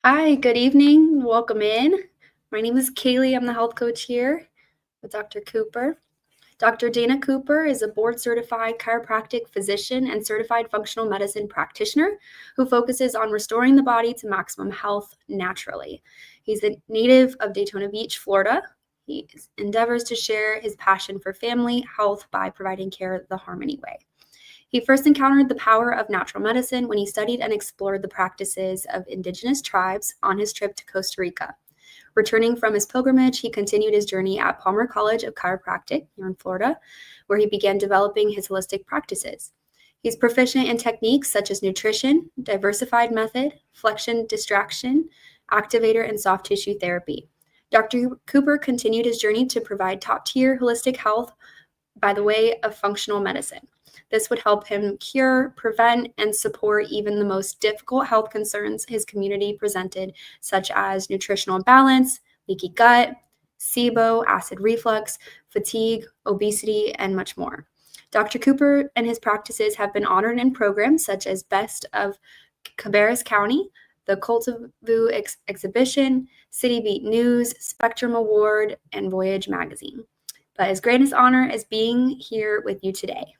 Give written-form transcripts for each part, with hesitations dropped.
Hi, good evening. Welcome in. My name is Kaylee. I'm the health coach here with Dr. Cooper. Dr. Dana Cooper is a board certified chiropractic physician and certified functional medicine practitioner who focuses on restoring the body to maximum health naturally. He's a native of Daytona Beach, Florida. He endeavors to share his passion for family health by providing care the Harmony way. He first encountered the power of natural medicine when he studied and explored the practices of indigenous tribes on his trip to Costa Rica. Returning from his pilgrimage, he continued his journey at Palmer College of Chiropractic here in Florida, where he began developing his holistic practices. He's proficient in techniques such as nutrition, diversified method, flexion distraction, activator, and soft tissue therapy. Dr. Cooper continued his journey to provide top tier holistic health by the way of functional medicine. This would help him cure, prevent, and support even the most difficult health concerns his community presented, such as nutritional imbalance, leaky gut, SIBO, acid reflux, fatigue, obesity, and much more. Dr. Cooper and his practices have been honored in programs such as Best of Cabarrus County, the Cultivu Exhibition, City Beat News, Spectrum Award, and Voyage Magazine. But his greatest honor is being here with you today.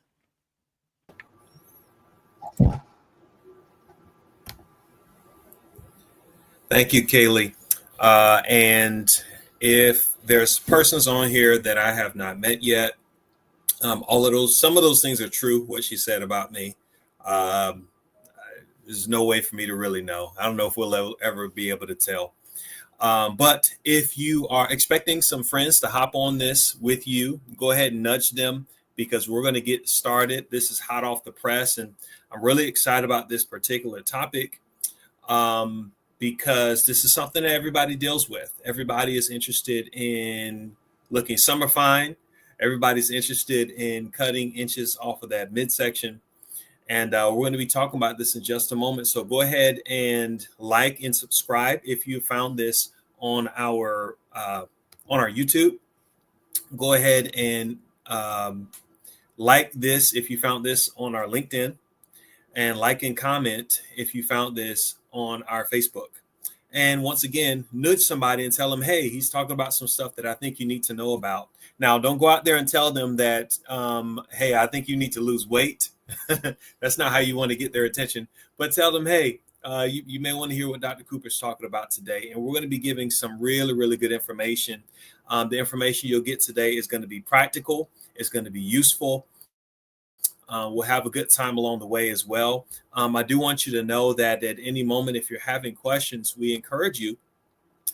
Thank you, Kaylee. And if there's persons on here that I have not met yet, some of those things are true. What she said about me, um, there's no way for me to really know. I don't know if we'll ever be able to tell. But if you are expecting some friends to hop on this with you, go ahead and nudge them because we're going to get started. This is hot off the press, and I'm really excited about this particular topic. Because this is something that everybody deals with. Everybody is interested in looking summer fine. Everybody's interested in cutting inches off of that midsection. And we're going to be talking about this in just a moment. So go ahead and like and subscribe if you found this on our YouTube. Go ahead and like this if you found this on our LinkedIn, and like and comment if you found this on our Facebook. And once again, nudge somebody and tell them, hey, he's talking about some stuff that I think you need to know about. Now, don't go out there and tell them that, hey, I think you need to lose weight. That's not how you want to get their attention. But tell them, hey, you may want to hear what Dr. Cooper's talking about today. And we're going to be giving some really, really good information. The information you'll get today is going to be practical. It's going to be useful. We'll have a good time along the way as well. I do want you to know that at any moment, if you're having questions, we encourage you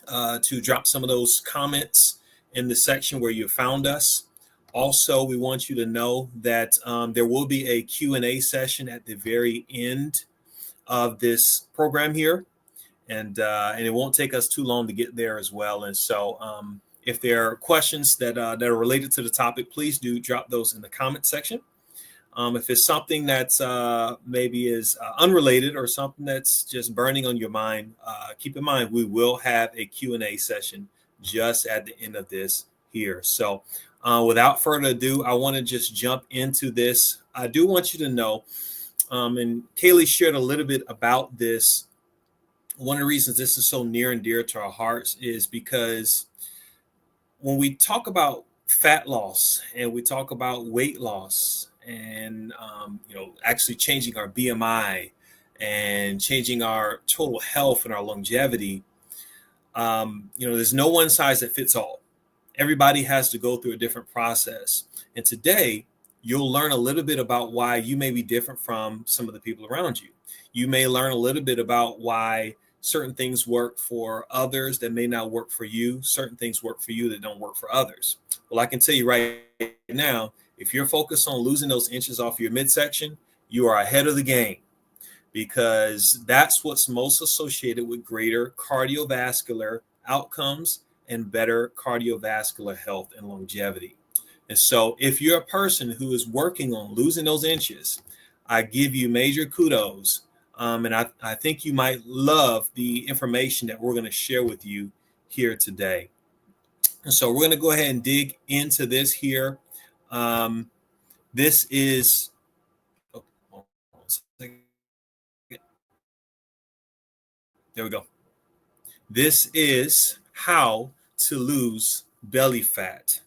to drop some of those comments in the section where you found us. Also, we want you to know that there will be a Q&A session at the very end of this program here. And it won't take us too long to get there as well. And so if there are questions that are related to the topic, please do drop those in the comment section. If it's something that's maybe is unrelated or something that's just burning on your mind, keep in mind we will have a Q&A session just at the end of this here. So without further ado, I want to just jump into this. I do want you to know, and Kaylee shared a little bit about this. One of the reasons this is so near and dear to our hearts is because when we talk about fat loss and we talk about weight loss, and actually changing our BMI and changing our total health and our longevity, there's no one size that fits all. Everybody has to go through a different process. And today, you'll learn a little bit about why you may be different from some of the people around you. You may learn a little bit about why certain things work for others that may not work for you. Certain things work for you that don't work for others. Well, I can tell you right now, if you're focused on losing those inches off your midsection, you are ahead of the game, because that's what's most associated with greater cardiovascular outcomes and better cardiovascular health and longevity. And so if you're a person who is working on losing those inches, I give you major kudos. And I think you might love the information that we're going to share with you here today. And so we're going to go ahead and dig into this here. This is, there we go. This is how to lose belly fat.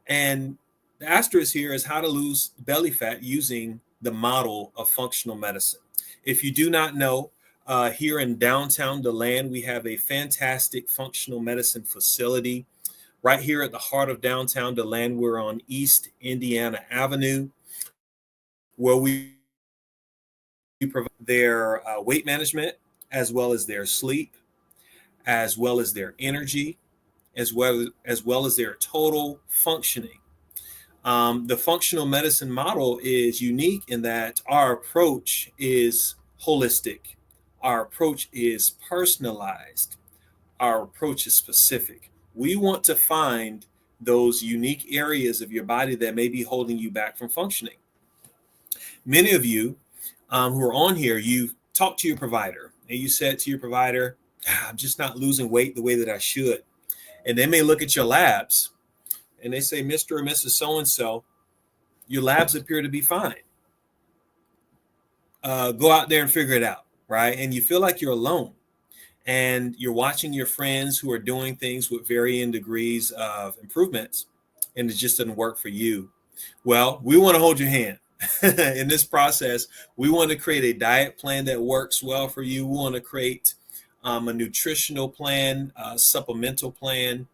And the asterisk here is how to lose belly fat using the model of functional medicine. If you do not know, here in downtown DeLand, we have a fantastic functional medicine facility right here at the heart of downtown DeLand. We're on East Indiana Avenue, where we provide their weight management, as well as their sleep, as well as their energy, as well as their total functioning. The functional medicine model is unique in that our approach is holistic. Our approach is personalized. Our approach is specific. We want to find those unique areas of your body that may be holding you back from functioning. Many of you who are on here, you've talked to your provider and you said to your provider, I'm just not losing weight the way that I should. And they may look at your labs and they say, Mr. or Mrs. So-and-so, your labs appear to be fine. Go out there and figure it out, right? And you feel like you're alone. And you're watching your friends who are doing things with varying degrees of improvements, and it just doesn't work for you. Well, we want to hold your hand. In this process, we want to create a diet plan that works well for you. We want to create a nutritional plan, a supplemental plan,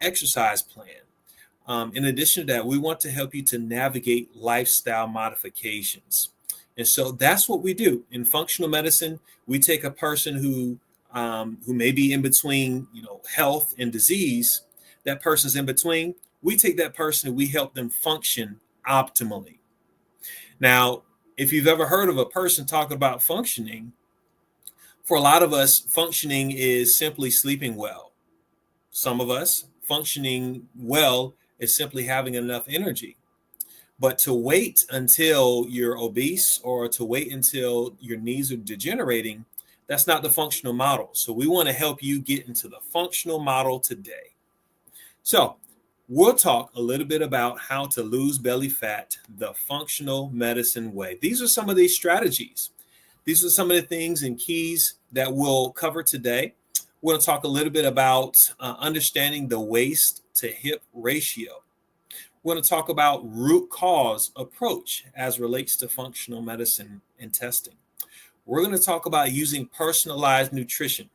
exercise plan. In addition to that, we want to help you to navigate lifestyle modifications. And so that's what we do. In functional medicine, we take a person who may be in between, health and disease. That person's in between. We take that person and we help them function optimally. Now, if you've ever heard of a person talking about functioning, for a lot of us, functioning is simply sleeping well. Some of us, functioning well is simply having enough energy. But to wait until you're obese or to wait until your knees are degenerating, that's not the functional model. So we want to help you get into the functional model today. So we'll talk a little bit about how to lose belly fat the functional medicine way. These are some of these strategies. These are some of the things and keys that we'll cover today. We're going to talk a little bit about understanding the waist to hip ratio. We're going to talk about root cause approach as relates to functional medicine and testing. We're going to talk about using personalized nutrition.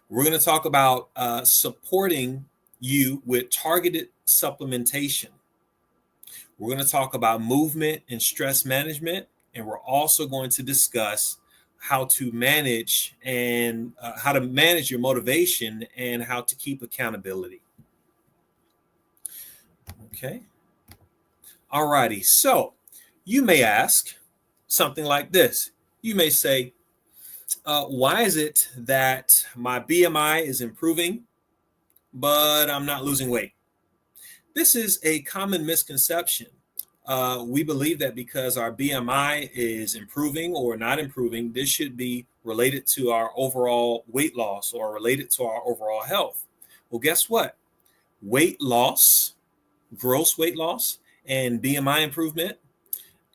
We're going to talk about supporting you with targeted supplementation. We're going to talk about movement and stress management. And we're also going to discuss how to manage your motivation and how to keep accountability. Okay. All righty. So you may ask something like this. You may say, why is it that my BMI is improving, but I'm not losing weight? This is a common misconception. We believe that because our BMI is improving or not improving, this should be related to our overall weight loss or related to our overall health. Well, guess what? Weight loss, gross weight loss, and BMI improvement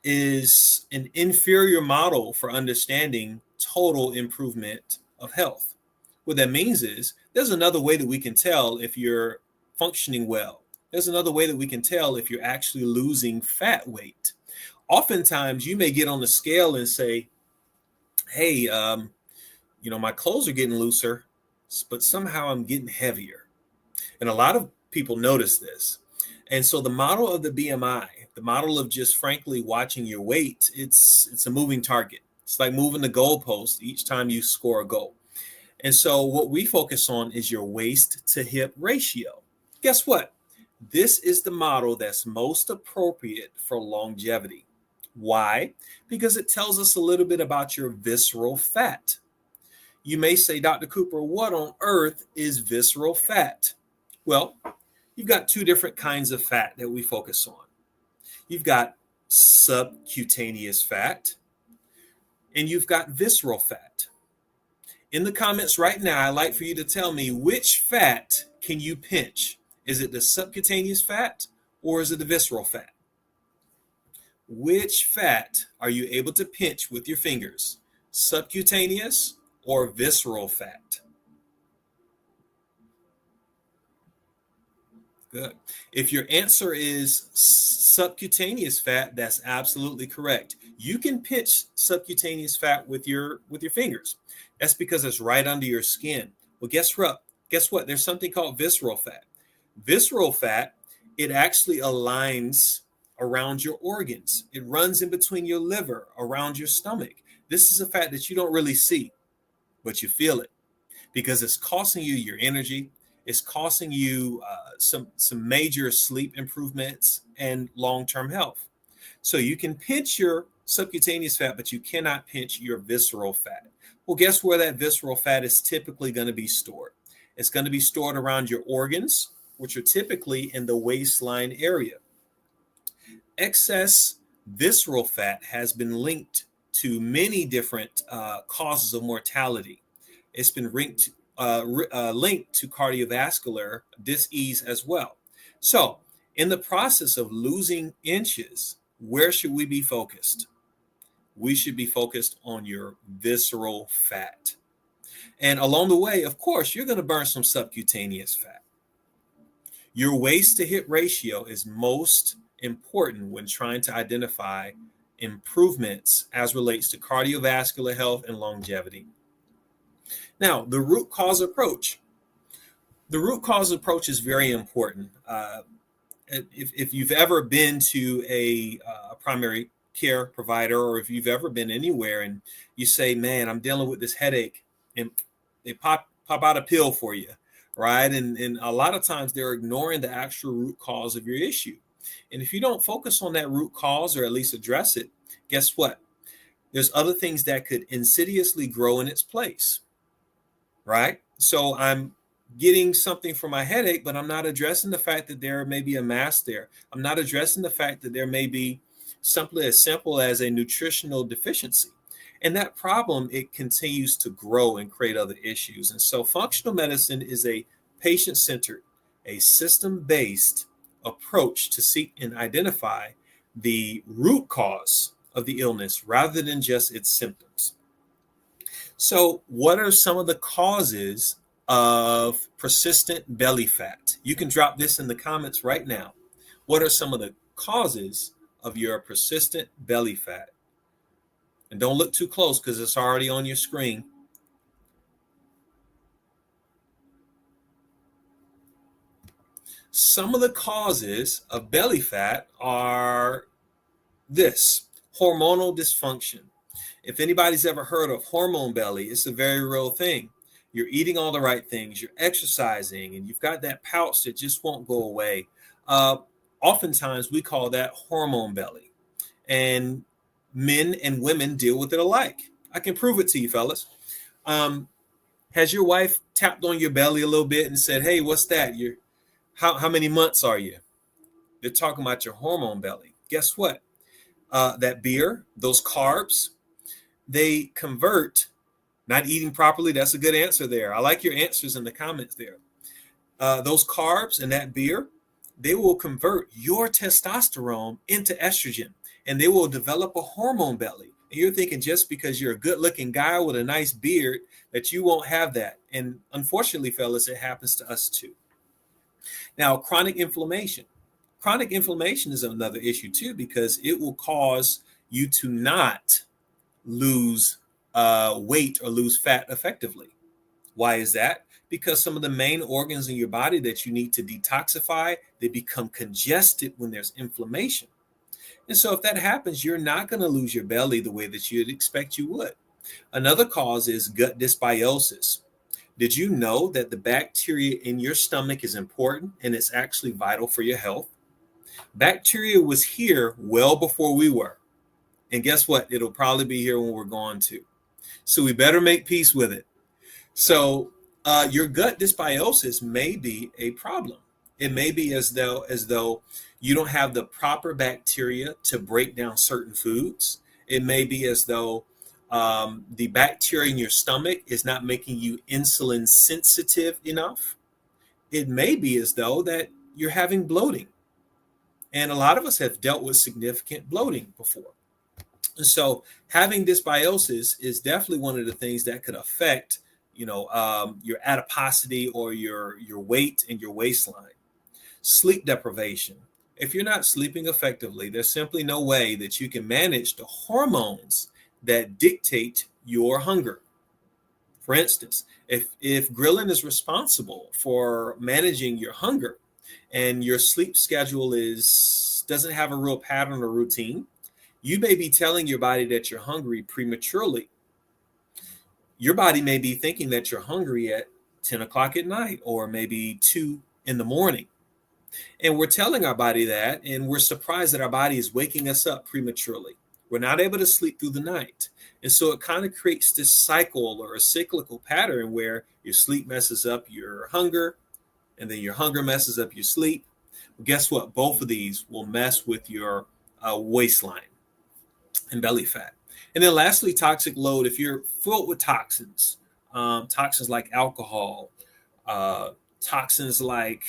is an inferior model for understanding total improvement of health. What that means is there's another way that we can tell if you're functioning well. There's another way that we can tell if you're actually losing fat weight. Oftentimes, you may get on the scale and say, hey, my clothes are getting looser, but somehow I'm getting heavier. And a lot of people notice this. And so the model of the BMI, the model of just frankly watching your weight, it's a moving target. It's like moving the goalpost each time you score a goal. And so what we focus on is your waist to hip ratio. Guess what? This is the model that's most appropriate for longevity. Why? Because it tells us a little bit about your visceral fat. You may say, Dr. Cooper, what on earth is visceral fat? Well, you've got two different kinds of fat that we focus on. You've got subcutaneous fat, and you've got visceral fat. In the comments right now, I'd like for you to tell me which fat can you pinch? Is it the subcutaneous fat or is it the visceral fat? Which fat are you able to pinch with your fingers? Subcutaneous or visceral fat? Good. If your answer is subcutaneous fat, that's absolutely correct. You can pinch subcutaneous fat with your fingers. That's because it's right under your skin. Well, guess what? Guess what? There's something called visceral fat. Visceral fat, it actually aligns around your organs. It runs in between your liver, around your stomach. This is a fat that you don't really see, but you feel it because it's costing you your energy. It's costing you some major sleep improvements and long-term health. So you can pinch your subcutaneous fat, but you cannot pinch your visceral fat. Well, guess where that visceral fat is typically going to be stored? It's going to be stored around your organs, which are typically in the waistline area. Excess visceral fat has been linked to many different causes of mortality. It's been linked to cardiovascular disease as well. So, in the process of losing inches, where should we be focused? We should be focused on your visceral fat. And along the way, of course, you're going to burn some subcutaneous fat. Your waist to hip ratio is most important when trying to identify improvements as relates to cardiovascular health and longevity. Now, the root cause approach. The root cause approach is very important. If you've ever been to a primary care provider, or if you've ever been anywhere and you say, man, I'm dealing with this headache, and they pop out a pill for you, right? And a lot of times they're ignoring the actual root cause of your issue. And if you don't focus on that root cause, or at least address it, guess what? There's other things that could insidiously grow in its place, right? So I'm getting something for my headache, but I'm not addressing the fact that there may be a mass there. I'm not addressing the fact that there may be something as simple as a nutritional deficiency. And that problem, it continues to grow and create other issues. And so functional medicine is a patient-centered, a system-based approach to seek and identify the root cause of the illness rather than just its symptoms. So what are some of the causes of persistent belly fat? You can drop this in the comments right now. What are some of the causes of your persistent belly fat? And don't look too close because it's already on your screen. Some of the causes of belly fat are this: hormonal dysfunction. If anybody's ever heard of hormone belly, it's a very real thing. You're eating all the right things, you're exercising, and you've got that pouch that just won't go away. Oftentimes, we call that hormone belly. And men and women deal with it alike. I can prove it to you, fellas. Has your wife tapped on your belly a little bit and said, hey, what's that? How many months are you? They're talking about your hormone belly. Guess what? That beer, those carbs, they convert. Not eating properly, that's a good answer there. I like your answers in the comments there. Those carbs and that beer, they will convert your testosterone into estrogen, and they will develop a hormone belly. And you're thinking just because you're a good-looking guy with a nice beard that you won't have that. And unfortunately, fellas, it happens to us too. Now, chronic inflammation. Chronic inflammation is another issue too, because it will cause you to not lose weight or lose fat effectively. Why is that? Because some of the main organs in your body that you need to detoxify, they become congested when there's inflammation. And so if that happens, you're not going to lose your belly the way that you'd expect you would. Another cause is gut dysbiosis. Did you know that the bacteria in your stomach is important and it's actually vital for your health? Bacteria was here well before we were. And guess what? It'll probably be here when we're gone too. So we better make peace with it. So your gut dysbiosis may be a problem. It may be as though you don't have the proper bacteria to break down certain foods. It may be as though the bacteria in your stomach is not making you insulin sensitive enough. It may be as though that you're having bloating. And a lot of us have dealt with significant bloating before. And so having dysbiosis is definitely one of the things that could affect, your adiposity or your weight and your waistline. Sleep deprivation. If you're not sleeping effectively, there's simply no way that you can manage the hormones that dictate your hunger. For instance, if ghrelin is responsible for managing your hunger and your sleep schedule is doesn't have a real pattern or routine, you may be telling your body that you're hungry prematurely. Your body may be thinking that you're hungry at 10 o'clock at night or maybe 2 in the morning. And we're telling our body that, and we're surprised that our body is waking us up prematurely. We're not able to sleep through the night. And so it kind of creates this cycle or a cyclical pattern where your sleep messes up your hunger, and then your hunger messes up your sleep. Well, guess what? Both of these will mess with your waistline and belly fat. And then lastly, toxic load. If you're filled with toxins, toxins like alcohol, toxins like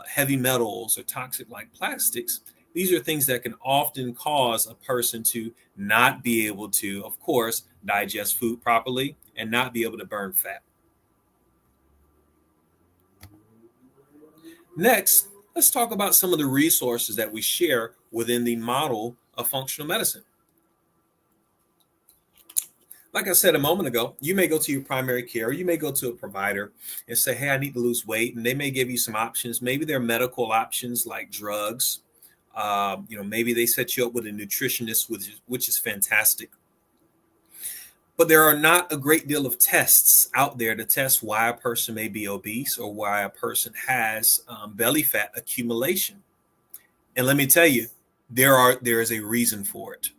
heavy metals, or toxic like plastics, these are things that can often cause a person to not be able to, of course, digest food properly and not be able to burn fat. Next, let's talk about some of the resources that we share within the model of functional medicine. Like I said a moment ago, you may go to your primary care, or you may go to a provider and say, hey, I need to lose weight. And they may give you some options. Maybe they're medical options like drugs. Maybe they set you up with a nutritionist, which is fantastic. But there are not a great deal of tests out there to test why a person may be obese or why a person has belly fat accumulation. And let me tell you, there is a reason for it.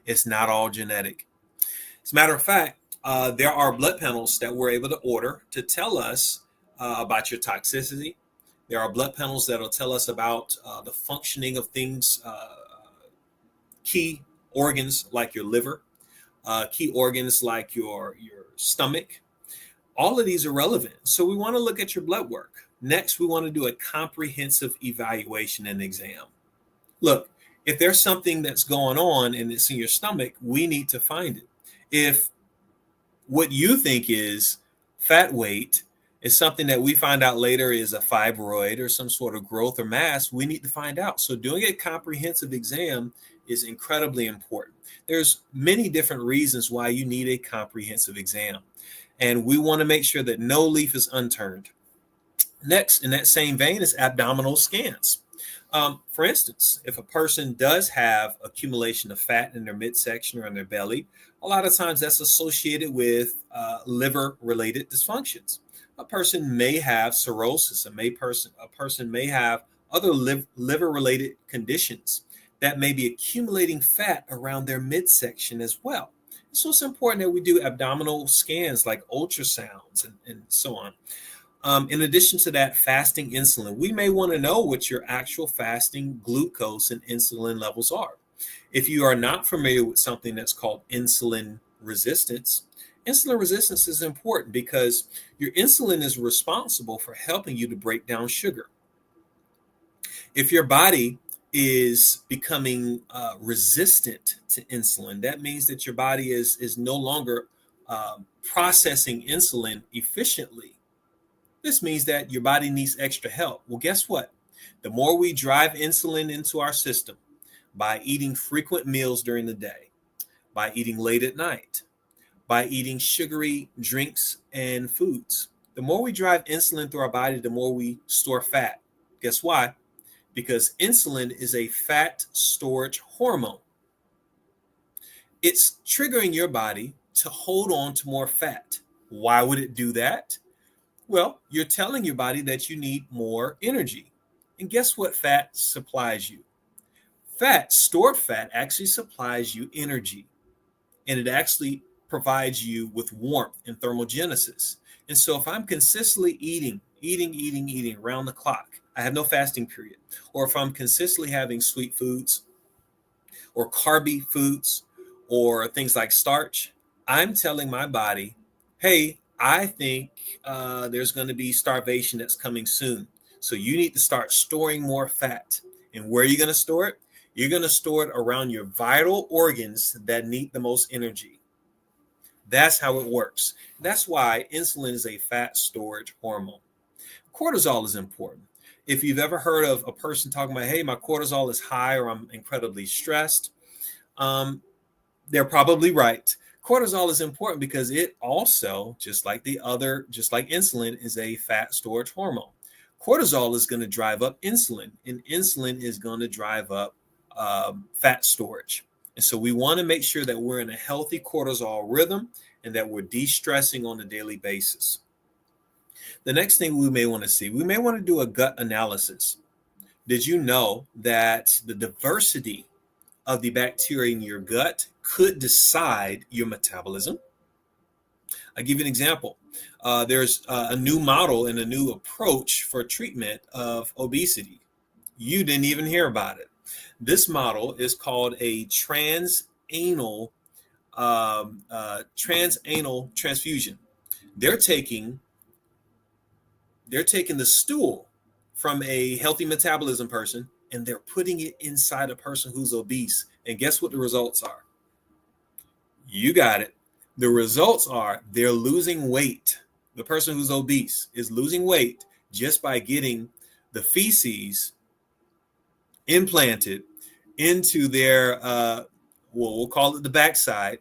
It's not all genetic. As a matter of fact, there are blood panels that we're able to order to tell us about your toxicity. There are blood panels that will tell us about the functioning of things, key organs like your liver, key organs like your stomach. All of these are relevant. So we want to look at your blood work. Next, we want to do a comprehensive evaluation and exam. Look, if there's something that's going on and it's in your stomach, we need to find it. If what you think is fat weight is something that we find out later is a fibroid or some sort of growth or mass, we need to find out. So doing a comprehensive exam is incredibly important. There's many different reasons why you need a comprehensive exam, and we want to make sure that no leaf is unturned. Next, in that same vein, is abdominal scans. For instance, if a person does have accumulation of fat in their midsection or in their belly, a lot of times that's associated with liver-related dysfunctions. A person may have cirrhosis. A person may have other liver-related conditions that may be accumulating fat around their midsection as well. So it's important that we do abdominal scans like ultrasounds and so on. In addition to that, fasting insulin. We may want to know what your actual fasting glucose and insulin levels are. If you are not familiar with something that's called insulin resistance is important because your insulin is responsible for helping you to break down sugar. If your body is becoming resistant to insulin, that means that your body is no longer processing insulin efficiently. This means that your body needs extra help. Well, guess what? The more we drive insulin into our system by eating frequent meals during the day, by eating late at night, by eating sugary drinks and foods, the more we drive insulin through our body, the more we store fat. Guess why? Because insulin is a fat storage hormone. It's triggering your body to hold on to more fat. Why would it do that? Well, you're telling your body that you need more energy. And guess what fat supplies you? Stored fat actually supplies you energy. And it actually provides you with warmth and thermogenesis. And so if I'm consistently eating around the clock, I have no fasting period. Or if I'm consistently having sweet foods or carby foods or things like starch, I'm telling my body, hey, I think there's going to be starvation that's coming soon. So you need to start storing more fat. And where are you going to store it? You're going to store it around your vital organs that need the most energy. That's how it works. That's why insulin is a fat storage hormone. Cortisol is important. If you've ever heard of a person talking about, hey, my cortisol is high or I'm incredibly stressed, they're probably right. Cortisol is important because it also, just like insulin, is a fat storage hormone. Cortisol is going to drive up insulin, and insulin is going to drive up fat storage. And so we want to make sure that we're in a healthy cortisol rhythm and that we're de-stressing on a daily basis. The next thing we may want to do a gut analysis. Did you know that the diversity of the bacteria in your gut could decide your metabolism? I'll give you an example. There's a new model and a new approach for treatment of obesity. You didn't even hear about it. This model is called a transanal transfusion. They're taking the stool from a healthy metabolism person and they're putting it inside a person who's obese. And guess what the results are? You got it. The results are they're losing weight. The person who's obese is losing weight just by getting the feces implanted into their we'll call it the backside.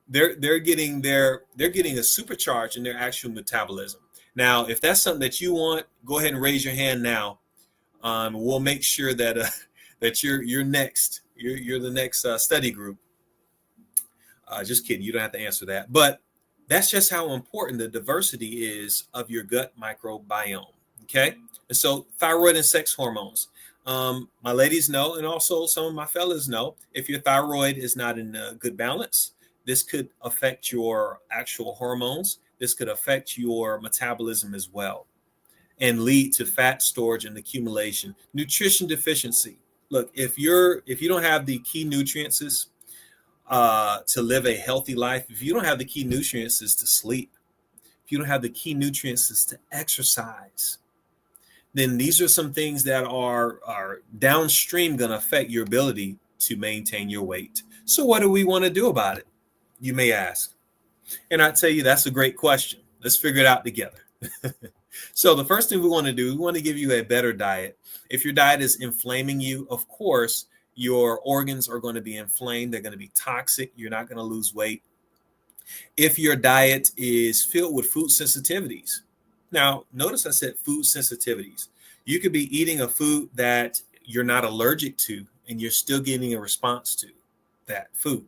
They're getting a supercharge in their actual metabolism. Now, if that's something that you want, go ahead and raise your hand now. We'll make sure that that you're next. You're the next study group. Just kidding. You don't have to answer that. But that's just how important the diversity is of your gut microbiome. Okay. And so thyroid and sex hormones. My ladies know, and also some of my fellas know, if your thyroid is not in good balance, this could affect your actual hormones. This could affect your metabolism as well and lead to fat storage and accumulation. Nutrition deficiency. Look, if you don't have the key nutrients to live a healthy life, if you don't have the key nutrients to sleep, if you don't have the key nutrients to exercise, then these are some things that are downstream going to affect your ability to maintain your weight. So what do we want to do about it? You may ask. And I tell you, that's a great question. Let's figure it out together. So the first thing we want to do, we want to give you a better diet. If your diet is inflaming you, of course, your organs are going to be inflamed. They're going to be toxic. You're not going to lose weight. If your diet is filled with food sensitivities. Now, notice I said food sensitivities. You could be eating a food that you're not allergic to, and you're still getting a response to that food.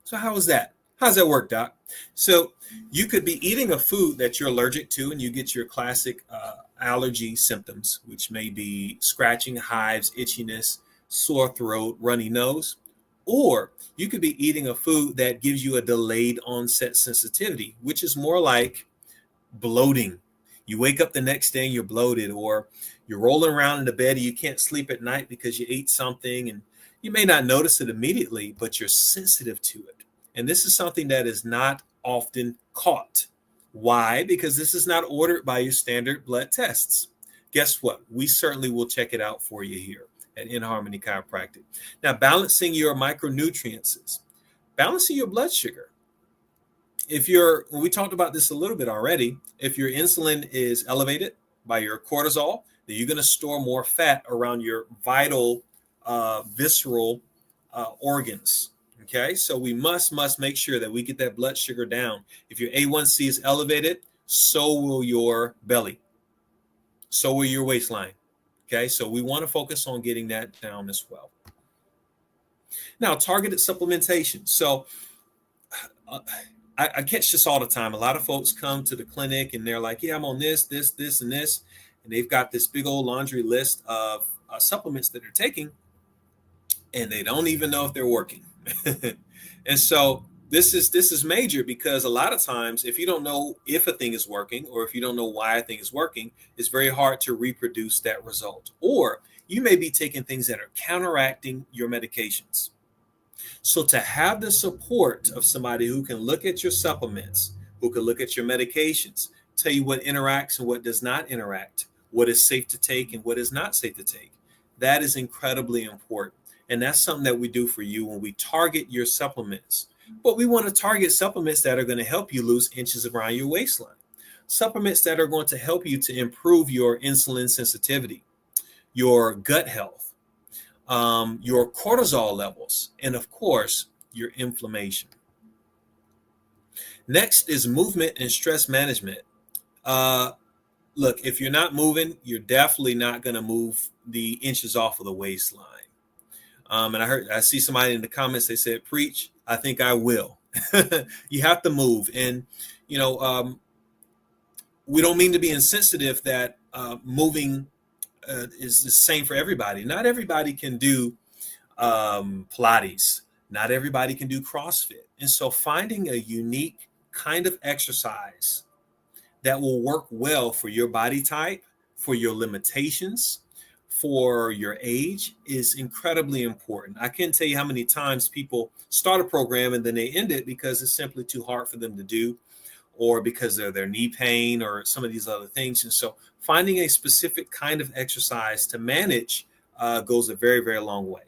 So how is that? How's that work, Doc? So you could be eating a food that you're allergic to, and you get your classic allergy symptoms, which may be scratching, hives, itchiness, sore throat, runny nose. Or you could be eating a food that gives you a delayed onset sensitivity, which is more like bloating. You wake up the next day and you're bloated, or you're rolling around in the bed and you can't sleep at night because you ate something, and you may not notice it immediately, but you're sensitive to it. And this is something that is not often caught. Why? Because this is not ordered by your standard blood tests. Guess what? We certainly will check it out for you here at In Harmony Chiropractic. Now, balancing your micronutrients, balancing your blood sugar. We talked about this a little bit already, if your insulin is elevated by your cortisol, then you're going to store more fat around your vital visceral organs. Okay, so we must make sure that we get that blood sugar down. If your A1C is elevated, so will your belly, so will your waistline. Okay, so we want to focus on getting that down as well. Now, targeted supplementation. So I catch this all the time. A lot of folks come to the clinic and they're like, yeah, I'm on this, and this. And they've got this big old laundry list of supplements that they're taking, and they don't even know if they're working. And so this is major, because a lot of times, if you don't know if a thing is working, or if you don't know why a thing is working, it's very hard to reproduce that result. Or you may be taking things that are counteracting your medications. So to have the support of somebody who can look at your supplements, who can look at your medications, tell you what interacts and what does not interact, what is safe to take and what is not safe to take, that is incredibly important. And that's something that we do for you when we target your supplements. But we want to target supplements that are going to help you lose inches around your waistline. supplements that are going to help you to improve your insulin sensitivity, your gut health, your cortisol levels, and of course, your inflammation. Next is movement and stress management. Look, if you're not moving, you're definitely not going to move the inches off of the waistline. And I see somebody in the comments, they said, preach, I think I will. You have to move. And, we don't mean to be insensitive that moving is the same for everybody. Not everybody can do Pilates. Not everybody can do CrossFit. And so finding a unique kind of exercise that will work well for your body type, for your limitations, for your age is incredibly important. I can't tell you how many times people start a program and then they end it because it's simply too hard for them to do, or because of their knee pain or some of these other things. And so finding a specific kind of exercise to manage goes a very, very long way.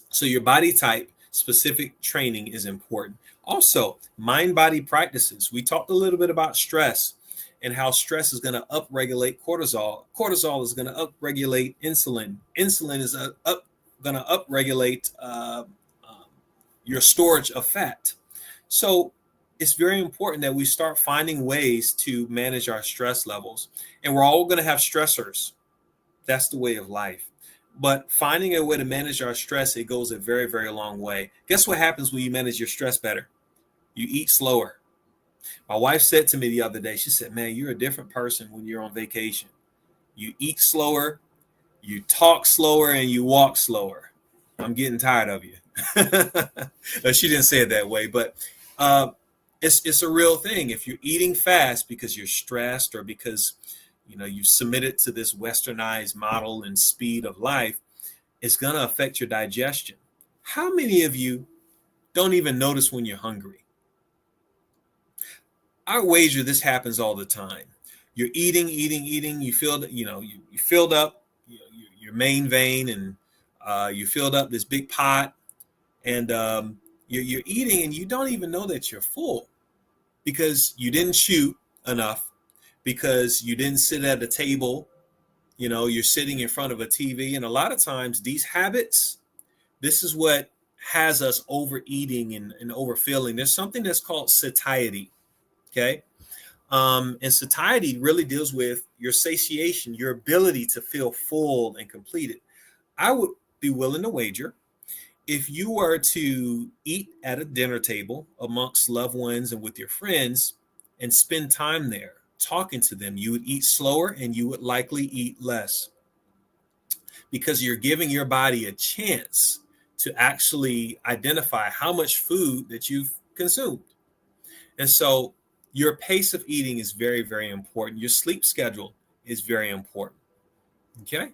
So your body type specific training is important. Also, mind-body practices. We talked a little bit about stress and how stress is going to upregulate cortisol. Cortisol is going to upregulate insulin. Insulin is going to upregulate your storage of fat. So it's very important that we start finding ways to manage our stress levels. And we're all going to have stressors. That's the way of life. But finding a way to manage our stress, it goes a very, very long way. Guess what happens when you manage your stress better? You eat slower. My wife said to me the other day, she said, man, you're a different person when you're on vacation. You eat slower, you talk slower, and you walk slower. I'm getting tired of you. She didn't say it that way, but it's a real thing. If you're eating fast because you're stressed or because you submitted to this westernized model and speed of life, it's going to affect your digestion. How many of you don't even notice when you're hungry? I wager this happens all the time. You're eating. You filled, you filled up your main vein, and you filled up this big pot, and you're eating, and you don't even know that you're full because you didn't chew enough, because you didn't sit at a table. You're sitting in front of a TV, and a lot of times these habits, this is what has us overeating and overfilling. There's something that's called satiety. Okay. And satiety really deals with your satiation, your ability to feel full and completed. I would be willing to wager if you were to eat at a dinner table amongst loved ones and with your friends and spend time there talking to them, you would eat slower and you would likely eat less, because you're giving your body a chance to actually identify how much food that you've consumed. And so your pace of eating is very, very important. Your sleep schedule is very important. Okay.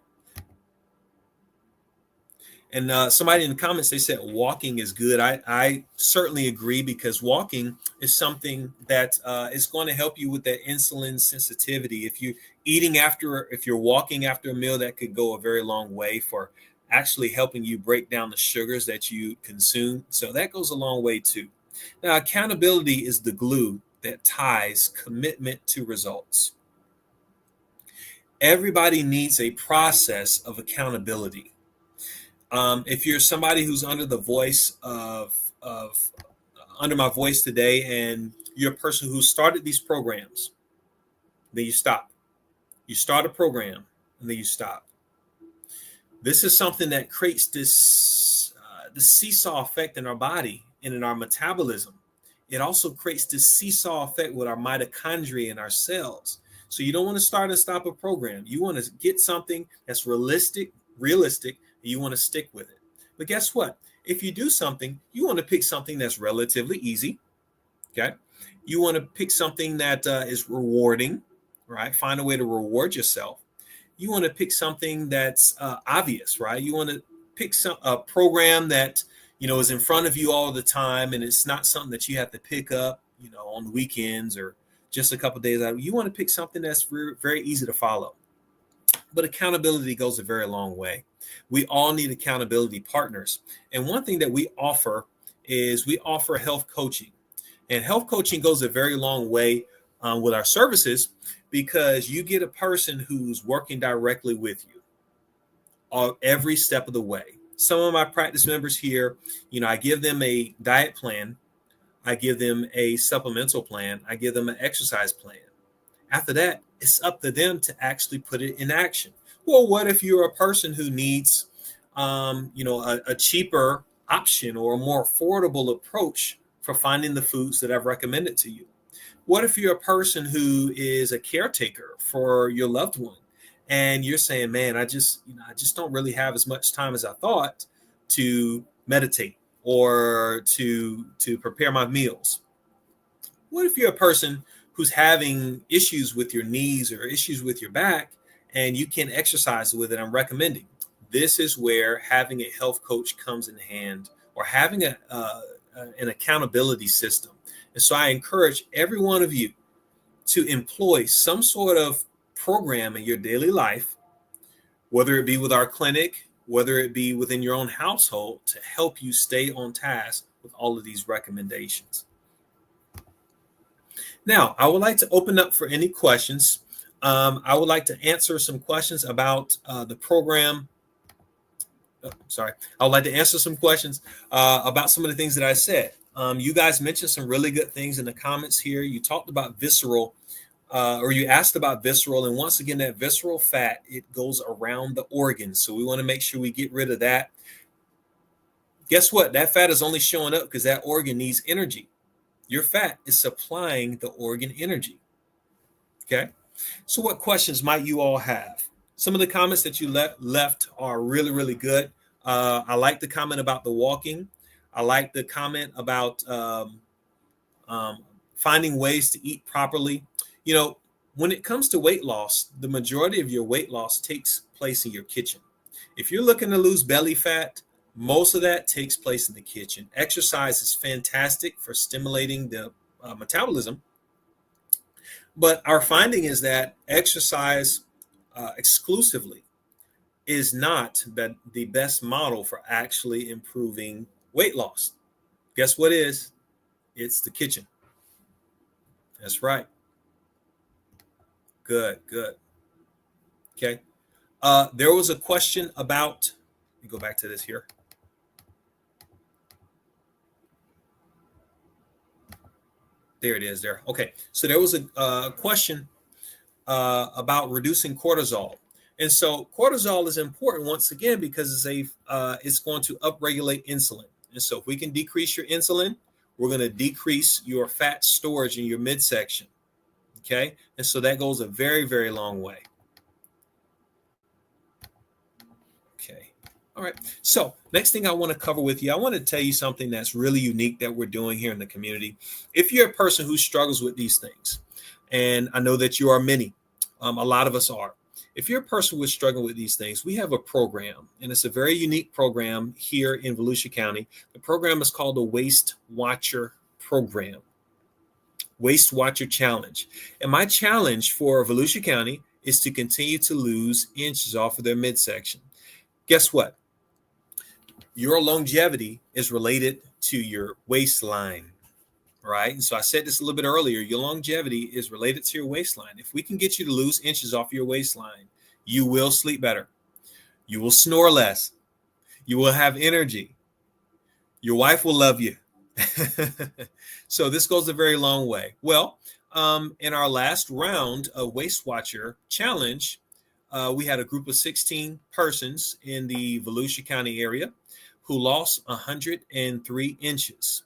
And somebody in the comments, they said walking is good. I certainly agree, because walking is something that is going to help you with that insulin sensitivity. If you're walking after a meal, that could go a very long way for actually helping you break down the sugars that you consume. So that goes a long way too. Now, accountability is the glue that ties commitment to results. Everybody needs a process of accountability. If you're somebody who's under the voice of under my voice today, and you're a person who started these programs, then you stop. You start a program and then you stop. This is something that creates this seesaw effect in our body and in our metabolism. It also creates this seesaw effect with our mitochondria and our cells. So you don't want to start and stop a program. You want to get something that's realistic, and you want to stick with it. But guess what? If you do something, you want to pick something that's relatively easy. Okay. You want to pick something that is rewarding, right? Find a way to reward yourself. You want to pick something that's obvious, right? You want to pick a program that is in front of you all the time, and it's not something that you have to pick up, on the weekends or just a couple of days out. You want to pick something that's very, very easy to follow. But accountability goes a very long way. We all need accountability partners. And one thing that we offer is we offer health coaching. And health coaching goes a very long way with our services, because you get a person who's working directly with you every step of the way. Some of my practice members here, I give them a diet plan, I give them a supplemental plan, I give them an exercise plan. After that, it's up to them to actually put it in action. Well, what if you're a person who needs, a cheaper option or a more affordable approach for finding the foods that I've recommended to you? What if you're a person who is a caretaker for your loved one and you're saying, man, I just don't really have as much time as I thought to meditate or to prepare my meals? What if you're a person who's having issues with your knees or issues with your back and you can exercise with it? I'm recommending. This is where having a health coach comes in hand, or having an accountability system. And so I encourage every one of you to employ some sort of program in your daily life, whether it be with our clinic, whether it be within your own household, to help you stay on task with all of these recommendations. Now, I would like to open up for any questions. I would like to answer some questions about the program. I would like to answer some questions about some of the things that I said. You guys mentioned some really good things in the comments here. You talked about visceral, or you asked about visceral. And once again, that visceral fat, it goes around the organs. So we want to make sure we get rid of that. Guess what? That fat is only showing up because that organ needs energy. Your fat is supplying the organ energy. Okay. So what questions might you all have? Some of the comments that you left are really, really good. I like the comment about the walking. I like the comment about finding ways to eat properly. When it comes to weight loss, the majority of your weight loss takes place in your kitchen. If you're looking to lose belly fat, most of that takes place in the kitchen. Exercise is fantastic for stimulating the metabolism. But our finding is that exercise exclusively is not the best model for actually improving weight loss. Guess what is? It's the kitchen. That's right. Good. Okay. There was a question about, let me go back to this here. There it is there. Okay. So there was a question about reducing cortisol. And so cortisol is important once again because it's going to upregulate insulin. And so if we can decrease your insulin, we're going to decrease your fat storage in your midsection. Okay. And so that goes a very, very long way. Okay. All right. So next thing I want to cover with you, I want to tell you something that's really unique that we're doing here in the community. If you're a person who struggles with these things, and I know that you are many, a lot of us are. If you're a person who's struggling with these things, we have a program, and it's a very unique program here in Volusia County. The program is called the Waist Watcher Program, Waist Watcher Challenge. And my challenge for Volusia County is to continue to lose inches off of their midsection. Guess what? Your longevity is related to your waistline. Right. And so I said this a little bit earlier. Your longevity is related to your waistline. If we can get you to lose inches off your waistline, you will sleep better. You will snore less. You will have energy. Your wife will love you. So this goes a very long way. Well, in our last round of Waist Watcher Challenge, we had a group of 16 persons in the Volusia County area who lost 103 inches.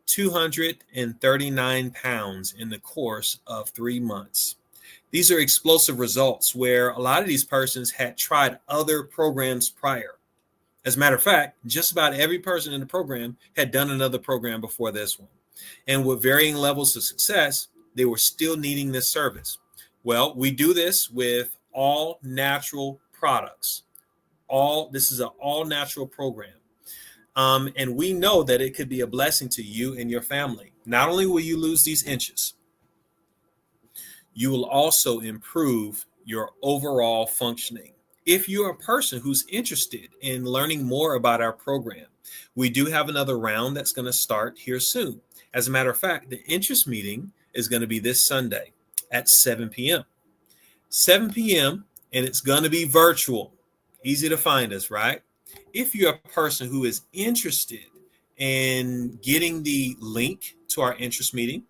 239 pounds in the course of 3 months. These are explosive results where a lot of these persons had tried other programs prior. As a matter of fact, just about every person in the program had done another program before this one. And with varying levels of success, they were still needing this service. Well, we do this with all natural products. This is an all natural program. And we know that it could be a blessing to you and your family. Not only will you lose these inches, you will also improve your overall functioning. If you're a person who's interested in learning more about our program, we do have another round that's going to start here soon. As a matter of fact, the interest meeting is going to be this Sunday at 7 p.m. 7 p.m. and it's going to be virtual. Easy to find us, right? If you're a person who is interested in getting the link to our interest meeting,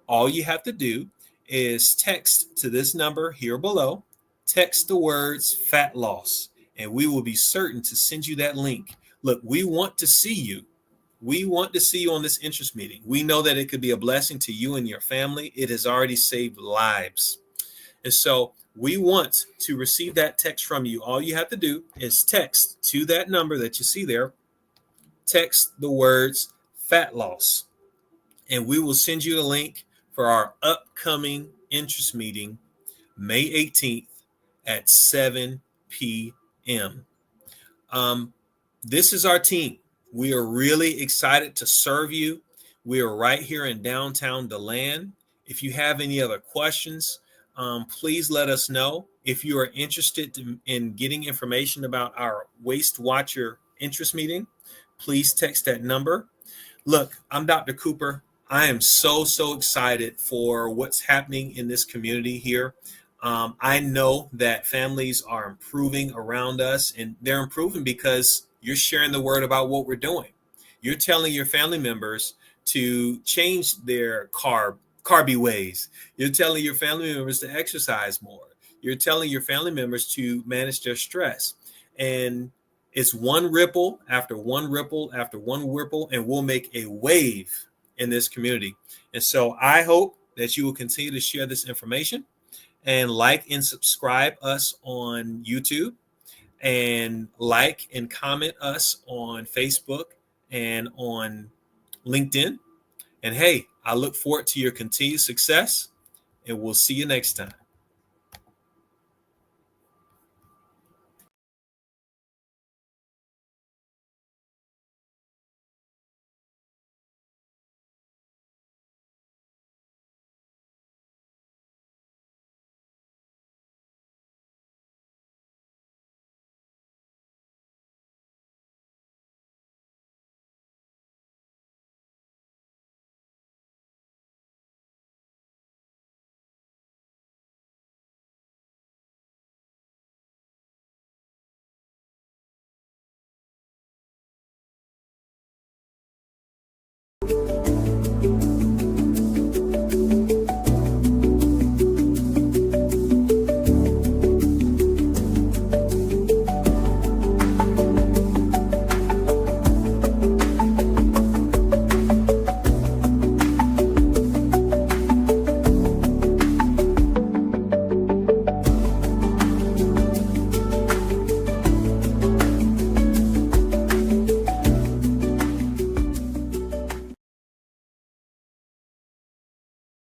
all you have to do is text to this number here below. Text the words fat loss, and we will be certain to send you that link. Look, we want to see you. We want to see you on this interest meeting. We know that it could be a blessing to you and your family. It has already saved lives. And so we want to receive that text from you. All you have to do is text to that number that you see there. Text the words fat loss, and we will send you the link for our upcoming interest meeting, May 18th at 7 p.m. This is our team. We are really excited to serve you. We are right here in downtown DeLand. If you have any other questions, please let us know. If you are interested in getting information about our Waist Watcher interest meeting, please text that number. Look, I'm Dr. Cooper. I am so excited for what's happening in this community here. I know that families are improving around us, and they're improving because you're sharing the word about what we're doing. You're telling your family members to change their carby ways. You're telling your family members to exercise more. You're telling your family members to manage their stress. And it's one ripple after one ripple after one ripple, and we'll make a wave in this community. And so I hope that you will continue to share this information and like and subscribe us on YouTube, and like and comment us on Facebook and on LinkedIn. And hey, I look forward to your continued success, and we'll see you next time.